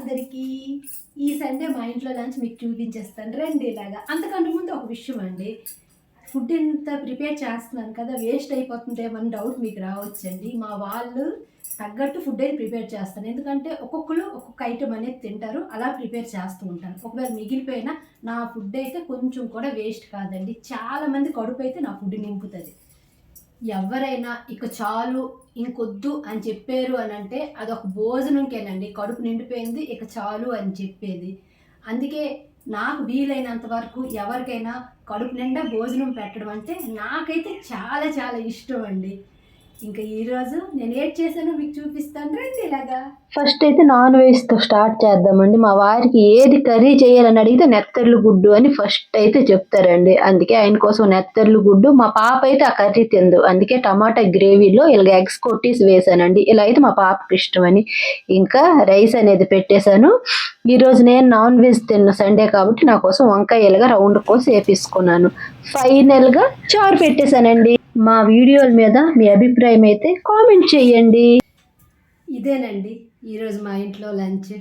అందరికీ. ఈ సండే మా ఇంట్లో లంచ్ మీకు చూపించేస్తాను రండి. ఇలాగా అంతకంటే ముందు ఒక విషయం అండి, ఫుడ్ ఎంత ప్రిపేర్ చేస్తున్నాను కదా, వేస్ట్ అయిపోతుందేమని డౌట్ మీకు రావచ్చండి. మా వాళ్ళు తగ్గట్టు ఫుడ్ అయితే ప్రిపేర్ చేస్తాను, ఎందుకంటే ఒక్కొక్కరు ఒక్కొక్క ఐటమ్ అనేది తింటారు, అలా ప్రిపేర్ చేస్తూ ఉంటాను. ఒకవేళ మిగిలిపోయినా నా ఫుడ్ అయితే కొంచెం కూడా వేస్ట్ కాదండి. చాలామంది కడుపు అయితే నా ఫుడ్ నింపుతుంది. ఎవరైనా ఇక చాలు ఇంకొద్దు అని చెప్పారు అని అంటే అదొక భోజనంకేనండి. కడుపు నిండిపోయింది ఇక చాలు అని చెప్పేది. అందుకే నాకు వీలైనంత వరకు ఎవరికైనా కడుపు నిండా భోజనం పెట్టడం అంటే నాకైతే చాలా చాలా ఇష్టం అండి. ఇంకా ఈరోజు నేను ఏది చేశానో మీకు చూపిస్తాను రండి. ఇలాగా ఫస్ట్ అయితే నాన్ వెజ్తో స్టార్ట్ చేద్దామండి. మా వారికి ఏది కర్రీ చేయాలని అడిగితే నెత్తర్లు గుడ్డు అని ఫస్ట్ అయితే చెప్తారండి. అందుకే ఆయన కోసం నెత్తర్లు గుడ్డు. మా పాప అయితే ఆ కర్రీ తిందు, అందుకే టమాటా గ్రేవీలో ఇలాగ ఎగ్స్ కొట్టేసి వేసానండి. ఇలా అయితే మా పాపకి ఇష్టమని ఇంకా రైస్ అనేది పెట్టేశాను. ఈరోజు నేను నాన్ వెజ్ తిన్న సండే కాబట్టి నా కోసం వంకాయ ఇలాగా రౌండ్ కోసి వేపించుకున్నాను. ఫైనల్గా చారు పెట్టేశానండి. మా వీడియోల మీద మీ అభిప్రాయం అయితే కామెంట్ చేయండి. ఇదేనండి ఈరోజు మా ఇంట్లో లంచ్.